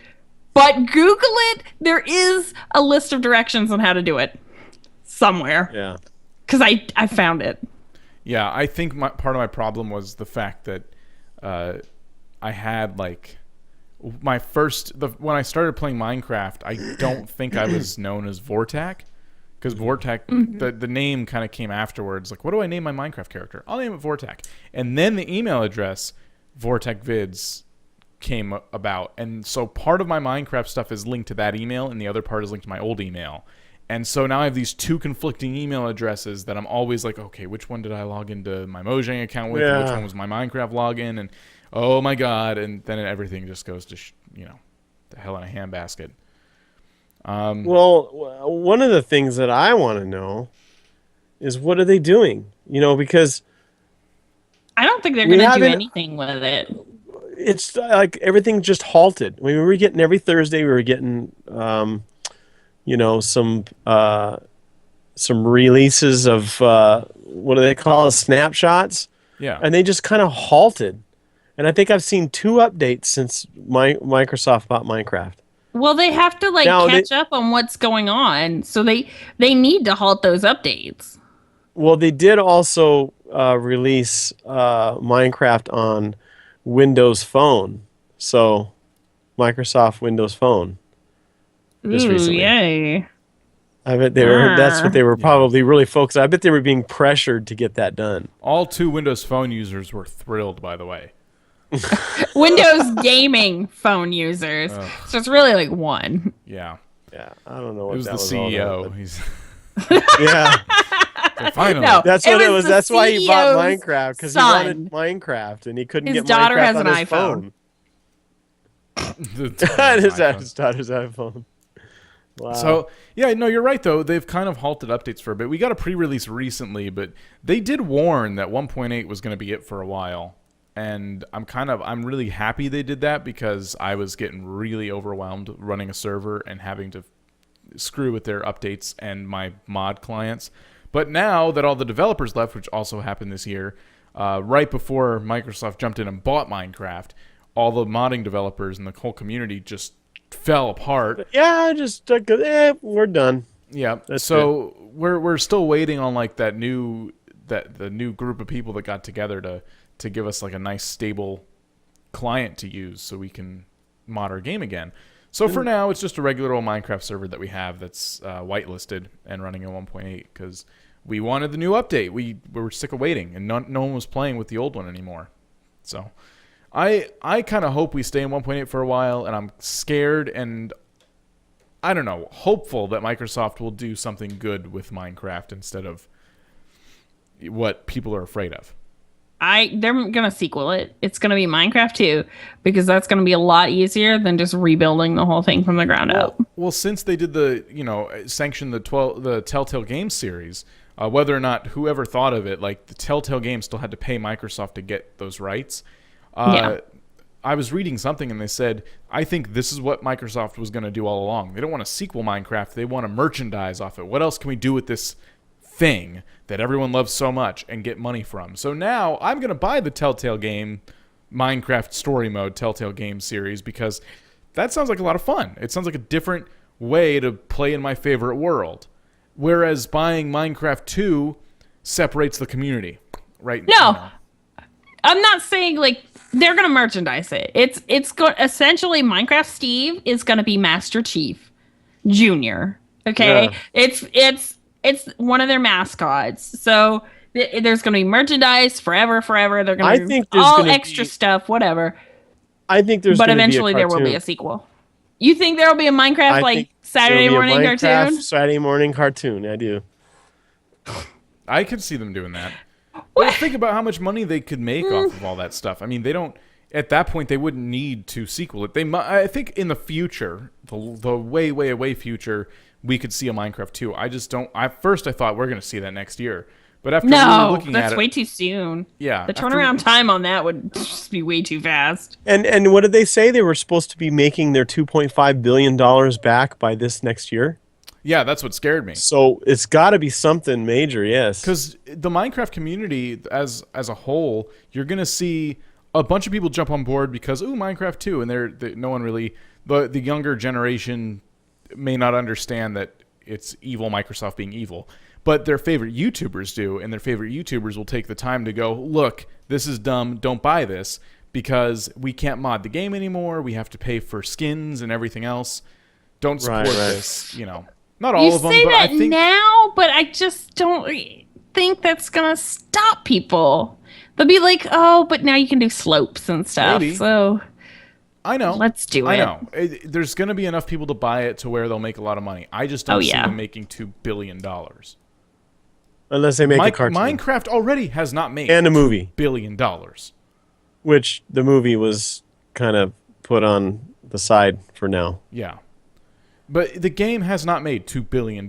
But Google it. There is a list of directions on how to do it somewhere. Yeah. Because I found it. Yeah, I think part of my problem was the fact that I had like my when I started playing Minecraft, I don't think I was known as Vortak, because Vortak, the name kind of came afterwards. Like, what do I name my Minecraft character? I'll name it Vortak. And then the email address, Vortak Vids, came about. And so part of my Minecraft stuff is linked to that email, and the other part is linked to my old email. And so now I have these two conflicting email addresses that I'm always like, okay, which one did I log into my Mojang account with? And which one was my Minecraft login? And oh my God. And then everything just goes to, the hell in a handbasket. Well, one of the things that I want to know is what are they doing? Because I don't think they're We going to do haven't- anything with it. it's like everything just halted. I mean, we were getting every Thursday. We were getting, some releases of what do they call it? Snapshots, Yeah. and they just kind of halted. And I think I've seen 2 updates since Microsoft bought Minecraft. Well, they have to like Now, catch up on what's going on, so they need to halt those updates. Well, they did also release Minecraft on Windows Phone. So, Microsoft Windows Phone. Just Ooh, recently. yay! I bet that's what they were probably really focused on. I bet they were being pressured to get that done. All 2 Windows Phone users were thrilled, by the way. Windows gaming phone users. So it's really like one. Yeah. Yeah, I don't know It what was that the was all CEO. about, He's but- yeah, finally. No. that's It what it was was. the That's why he bought CEO's Minecraft, because he son. wanted Minecraft and he couldn't His get daughter Minecraft has on an his iPhone. phone. His daughter's iPhone. Wow. So, yeah, no, you're right, though. They've kind of halted updates for a bit. We got a pre-release recently, but they did warn that 1.8 was going to be it for a while. And I'm really happy they did that because I was getting really overwhelmed running a server and having to screw with their updates and my mod clients. But now that all the developers left, which also happened this year, right before Microsoft jumped in and bought Minecraft, all the modding developers and the whole community just fell apart. Yeah, just we're done. Yeah. That's so we're still waiting on like the new group of people that got together to give us like a nice stable client to use so we can mod our game again. So for now, it's just a regular old Minecraft server that we have that's whitelisted and running in 1.8 because we wanted the new update. We were sick of waiting, and no one was playing with the old one anymore. So I kind of hope we stay in 1.8 for a while, and I'm scared and, I don't know, hopeful that Microsoft will do something good with Minecraft instead of what people are afraid of. They're gonna sequel it. It's gonna be Minecraft 2 because that's gonna be a lot easier than just rebuilding the whole thing from the ground up. Well, since they did sanction the Telltale Games series, whether or not whoever thought of it, like the Telltale Games still had to pay Microsoft to get those rights. I was reading something and they said, I think this is what Microsoft was going to do all along. They don't want to sequel Minecraft. They want to merchandise off it. What else can we do with this thing that everyone loves so much and get money from? So now I'm going to buy the Telltale game Minecraft story mode Telltale Games series because that sounds like a lot of fun. It sounds like a different way to play in my favorite world. Whereas buying Minecraft 2 separates the community. Right? No. I'm not saying like they're gonna merchandise it. It's essentially Minecraft Steve is gonna be Master Chief Junior. Okay, yeah. It's one of their mascots. So there's gonna be merchandise forever. They're gonna be all extra stuff, whatever. I think there's, but eventually there will be a sequel. You think there will be a Minecraft Saturday morning cartoon? Saturday morning cartoon. I do. I could see them doing that. Well, think about how much money they could make off of all that stuff. I mean, they don't. At that point, they wouldn't need to sequel it. I think in the future, the way future, we could see a Minecraft 2. I just don't. At first, I thought we're going to see that next year. But after really looking at it, that's way too soon. Yeah, the turnaround time on that would just be way too fast. And what did they say? They were supposed to be making their $2.5 billion back by this next year. Yeah, that's what scared me. So it's got to be something major, yes. Because the Minecraft community, as a whole, you're gonna see a bunch of people jump on board because Minecraft 2, and no one really, the younger generation may not understand that it's evil Microsoft being evil, but their favorite YouTubers do, and their favorite YouTubers will take the time to go, look, this is dumb, don't buy this because we can't mod the game anymore. We have to pay for skins and everything else. Don't support this, Not all of them, but I think... You say that now, but I just don't think that's going to stop people. They'll be like, but now you can do slopes and stuff. Maybe. So I know. Let's do it. I know. There's going to be enough people to buy it to where they'll make a lot of money. I just don't see them making $2 billion. Unless they make a cartoon. Minecraft already has not made and a movie. $2 billion. Which the movie was kind of put on the side for now. Yeah. But the game has not made $2 billion,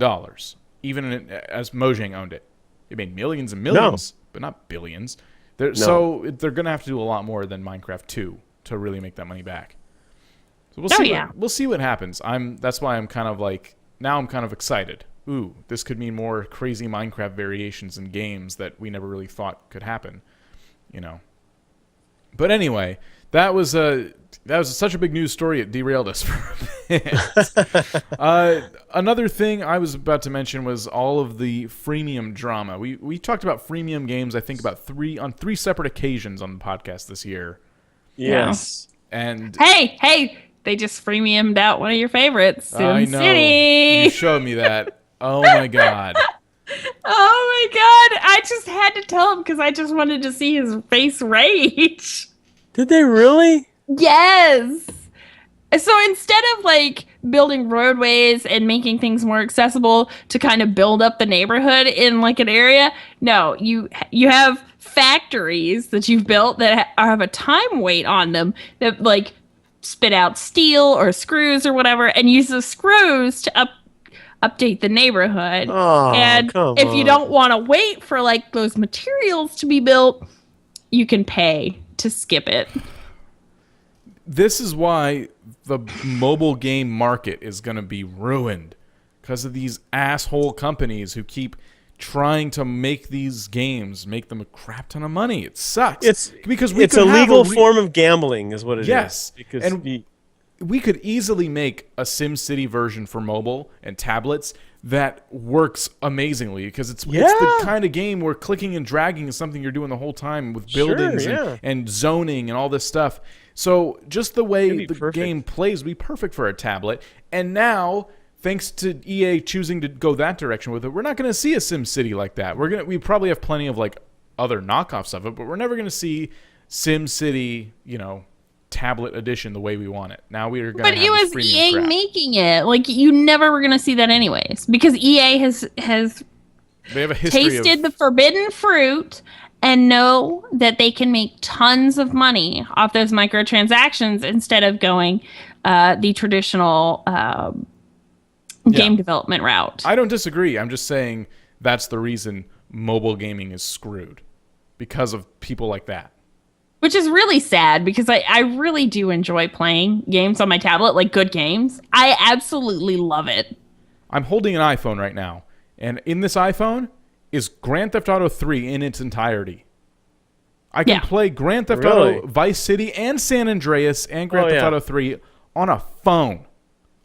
even as Mojang owned it. It made millions and millions, but not billions. So they're going to have to do a lot more than Minecraft 2 to really make that money back. So we'll see what happens. That's why I'm kind of now I'm kind of excited. Ooh, this could mean more crazy Minecraft variations in games that we never really thought could happen, But anyway, that was such a big news story, it derailed us for a bit. Another thing I was about to mention was all of the freemium drama. We talked about freemium games, I think, on three separate occasions on the podcast this year. Yes. And hey, they just freemiumed out one of your favorites, Sim I know. City. You showed me that. Oh my god. Oh my god. I just had to tell him because I just wanted to see his face rage. Did they really? Yes. So instead of building roadways and making things more accessible to kind of build up the neighborhood in an area, no, you have factories that you've built that have a time wait on them that spit out steel or screws or whatever, and use the screws to update the neighborhood. Oh, and come if you on. don't want to wait for like those materials to be built, you can pay to skip it. This is why the mobile game market is going to be ruined, because of these asshole companies who keep trying to make these games, make them a crap ton of money. It sucks. It's a legal form of gambling, is what it is. Yes, because and we could easily make a SimCity version for mobile and tablets that works amazingly, because it's the kind of game where clicking and dragging is something you're doing the whole time with buildings and zoning and all this stuff. So just the way the game plays would be perfect for a tablet. And now, thanks to EA choosing to go that direction with it, we're not going to see a SimCity like that. We probably have plenty of like other knockoffs of it, but we're never going to see SimCity, tablet edition the way we want it. Now we are going to. But it was EA making it. Like, you never were going to see that anyways, because EA has they have a history tasted the forbidden fruit and know that they can make tons of money off those microtransactions instead of going the traditional game development route. I don't disagree. I'm just saying that's the reason mobile gaming is screwed, because of people like that. Which is really sad, because I really do enjoy playing games on my tablet, like good games. I absolutely love it. I'm holding an iPhone right now, and in this iPhone is Grand Theft Auto 3 in its entirety. I can play Grand Theft Auto Vice City and San Andreas and Grand Theft Auto 3 on a phone.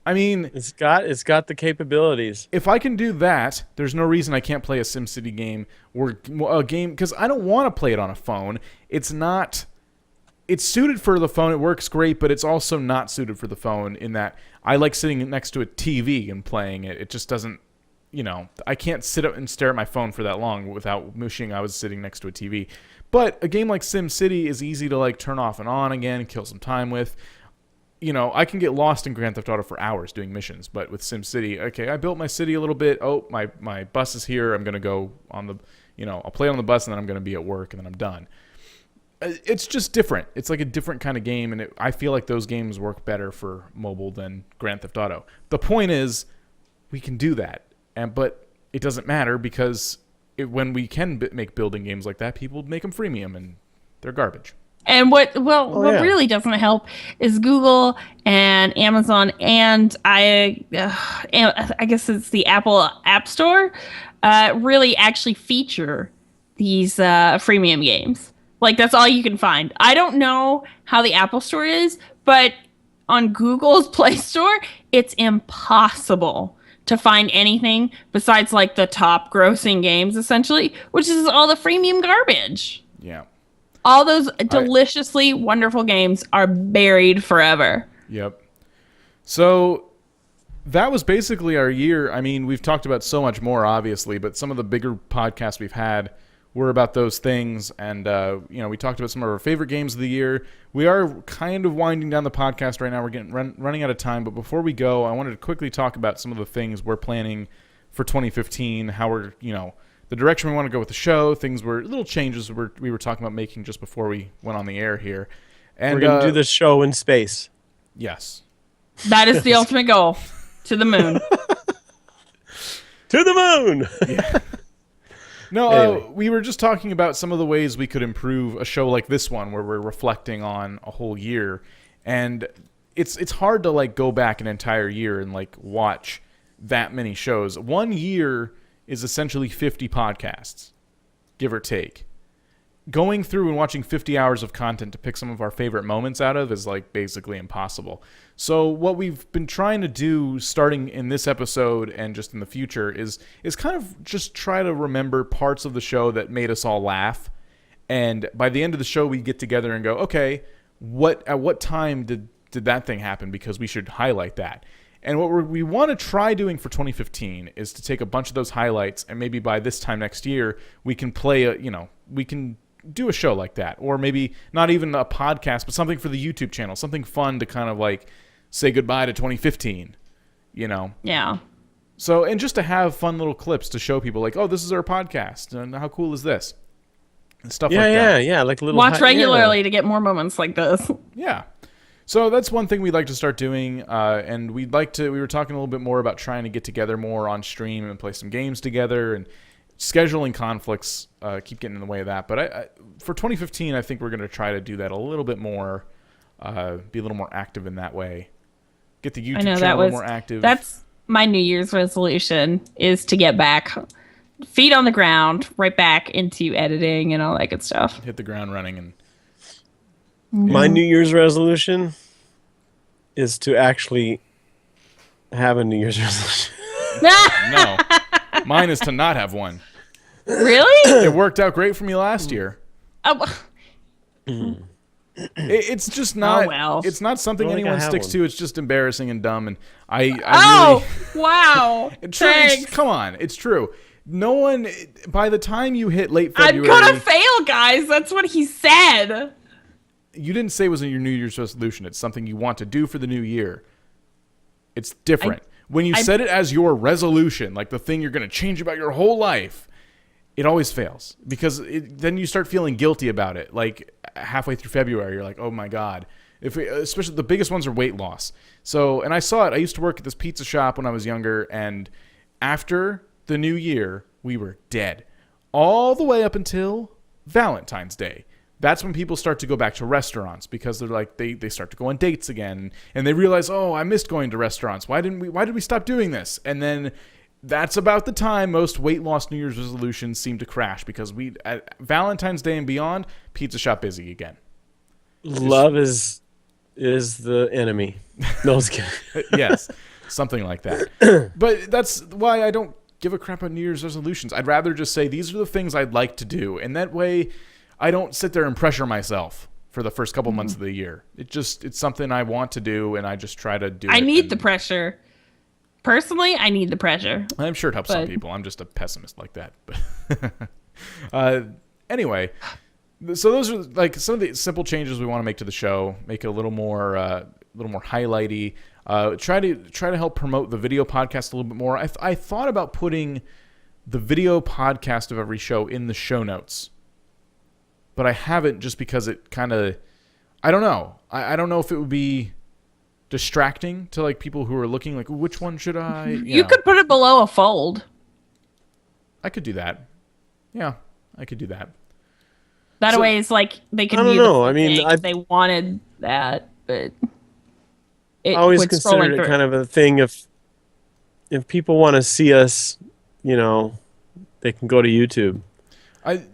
I mean, it's got the capabilities. If I can do that, there's no reason I can't play a SimCity game or a game, because I don't want to play it on a phone. It's suited for the phone. It works great, but it's also not suited for the phone in that I like sitting next to a TV and playing it. It just doesn't, I can't sit up and stare at my phone for that long without wishing I was sitting next to a TV. But a game like SimCity is easy to like turn off and on again and kill some time with. I can get lost in Grand Theft Auto for hours doing missions, but with SimCity, okay, I built my city a little bit. Oh, my bus is here. I'm going to go on the, I'll play on the bus, and then I'm going to be at work, and then I'm done. It's just different. It's like a different kind of game, and I feel like those games work better for mobile than Grand Theft Auto. The point is, we can do that, but it doesn't matter, because when we can make building games like that, people make them freemium, and they're garbage. And what really doesn't help is Google and Amazon and I guess it's the Apple App Store really actually feature these freemium games. Like, that's all you can find. I don't know how the Apple Store is, but on Google's Play Store, it's impossible to find anything besides like the top grossing games, essentially, which is all the freemium garbage. Yeah. All those deliciously wonderful games are buried forever. Yep. So that was basically our year. I mean, we've talked about so much more, obviously, but some of the bigger podcasts we've had were about those things. And, we talked about some of our favorite games of the year. We are kind of winding down the podcast right now. We're getting running out of time. But before we go, I wanted to quickly talk about some of the things we're planning for 2015, how we're, the direction we want to go with the show, little changes we were talking about making just before we went on the air here. And we're going to do this show in space. Yes. That is the ultimate goal. To the moon. To the moon! Yeah. No, anyway. We were just talking about some of the ways we could improve a show like this one, where we're reflecting on a whole year. And it's hard to like go back an entire year and like watch that many shows. 1 year is essentially 50 podcasts, give or take. Going through and watching 50 hours of content to pick some of our favorite moments out of is like basically impossible. So what we've been trying to do, starting in this episode and just in the future, is kind of just try to remember parts of the show that made us all laugh. And by the end of the show, we get together and go, okay, at what time did that thing happen? Because we should highlight that. And what we want to try doing for 2015 is to take a bunch of those highlights, and maybe by this time next year, we can we can do a show like that. Or maybe not even a podcast, but something for the YouTube channel, something fun to kind of like say goodbye to 2015, Yeah. So, and just to have fun little clips to show people like, oh, this is our podcast, and how cool is this? And stuff like that. Yeah, like little watch regularly to get more moments like this. Yeah. So that's one thing we'd like to start doing, and we were talking a little bit more about trying to get together more on stream and play some games together, and scheduling conflicts keep getting in the way of that. But I for 2015, I think we're going to try to do that a little bit more, be a little more active in that way. Get the YouTube channel a little more active. That's my New Year's resolution, is to get back, feet on the ground, right back into editing and all that good stuff. Hit the ground running. And My New Year's resolution is to actually have a New Year's resolution. No, mine is to not have one. Really? It worked out great for me last year. Oh, It's just not. Oh, well. It's not something I don't think anyone I have sticks one. to. It's just embarrassing and dumb. And I oh, really, wow. Thanks. come on, it's true. No one. By the time you hit late I'm February, gonna fail, guys. That's what he said. you didn't say it was your New Year's resolution. It's something you want to do for the new year. It's different. When you set it as your resolution, like the thing you're going to change about your whole life, it always fails because then you start feeling guilty about it. Like halfway through February, you're like, oh my God. Especially the biggest ones are weight loss. So, and I saw it. I used to work at this pizza shop when I was younger, and after the new year, we were dead. All the way up until Valentine's Day. That's when people start to go back to restaurants because they're like they start to go on dates again, and they realize, oh, I missed going to restaurants. Why did we stop doing this? And then that's about the time most weight loss New Year's resolutions seem to crash because at Valentine's Day and beyond, pizza shop busy again. Love is the enemy. No, I was kidding. Yes, something like that. But that's why I don't give a crap about New Year's resolutions. I'd rather just say these are the things I'd like to do, and that way I don't sit there and pressure myself for the first couple months of the year. It's something I want to do, and I just try to do it. I need the pressure. Personally, I need the pressure. I'm sure it helps some people. I'm just a pessimist like that. Anyway, so those are like some of the simple changes we want to make to the show. Make it a little more highlighty. Try to help promote the video podcast a little bit more. I thought about putting the video podcast of every show in the show notes, but I haven't just because it kind of, I don't know. I don't know if it would be distracting to like people who are looking like, which one should I? You could put it below a fold. I could do that. Yeah, I could do that. That way, it's like they could. I don't view know. the I mean, thing if they wanted that, but I always considered it kind of a thing. If people want to see us, they can go to YouTube.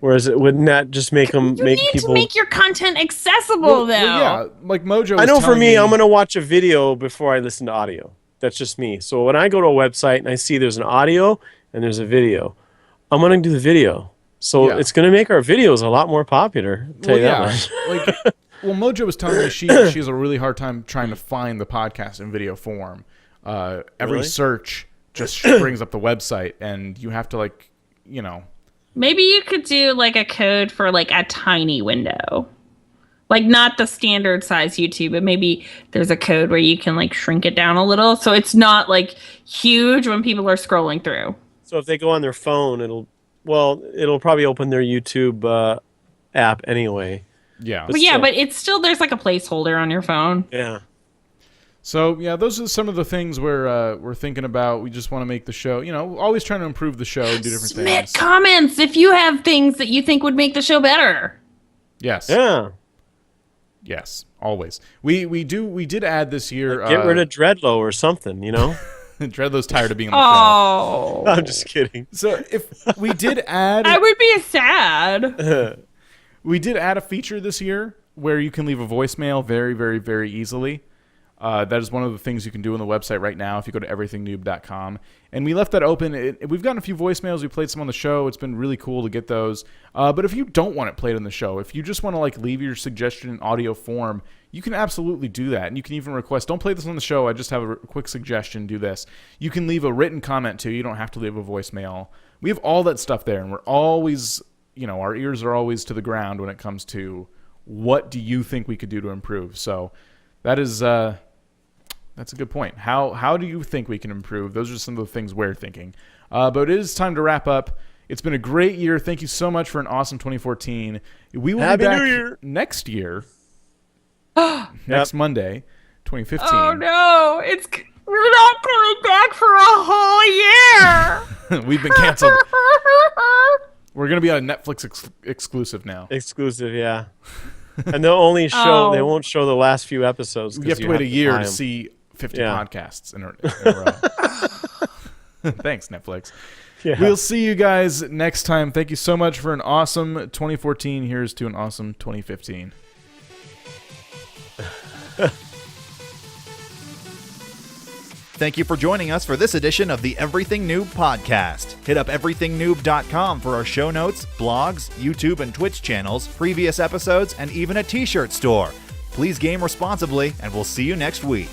Whereas wouldn't that just make them You make need people? to make your content accessible, though. Yeah, like Mojo. I know for me, I'm I'm gonna watch a video before I listen to audio. That's just me. So when I go to a website and I see there's an audio and there's a video, I'm gonna do the video. So it's gonna make our videos a lot more popular. Tell you that much. Mojo was telling me she has a really hard time trying to find the podcast in video form. Every search just brings up the website, and you have to Maybe you could do like a code for like a tiny window. Like not the standard size YouTube, but maybe there's a code where you can like shrink it down a little so it's not like huge when people are scrolling through. So if they go on their phone, it'll probably open their YouTube app anyway. Yeah. But it's still, there's like a placeholder on your phone. Yeah. So yeah, those are some of the things we're thinking about. We just want to make the show, always trying to improve the show and do different Submit things. comments if you have things that you think would make the show better. Yes. Yeah. Yes. Always. We did add this year. Get rid of Dreadlow or something, Dreadlow's tired of being on the Oh. I'm just kidding. show. So if we did add, I would be sad. we did add a feature this year where you can leave a voicemail very, very, very easily. That is one of the things you can do on the website right now if you go to everythingnoob.com. And we left that open. We've gotten a few voicemails. We played some on the show. It's been really cool to get those. But if you don't want it played on the show, if you just want to leave your suggestion in audio form, you can absolutely do that. And you can even request, don't play this on the show. I just have a quick suggestion. Do this. You can leave a written comment too. You don't have to leave a voicemail. We have all that stuff there. And we're always, our ears are always to the ground when it comes to what do you think we could do to improve. So that is... that's a good point. How do you think we can improve? Those are some of the things we're thinking. But it is time to wrap up. It's been a great year. Thank you so much for an awesome 2014. We will Happy be back New Year. next year Next Monday, 2015. Oh no, we're not coming back for a whole year. We've been canceled. We're gonna be on Netflix exclusive now. Exclusive, yeah. And they'll only show. They won't show the last few episodes. You have to wait a year to see 50 podcasts in a row. Thanks, Netflix. Yeah. We'll see you guys next time. Thank you so much for an awesome 2014. Here's to an awesome 2015. Thank you for joining us for this edition of the Everything Noob podcast. Hit up everythingnoob.com for our show notes, blogs, YouTube and Twitch channels, previous episodes, and even a t-shirt store. Please game responsibly, and we'll see you next week.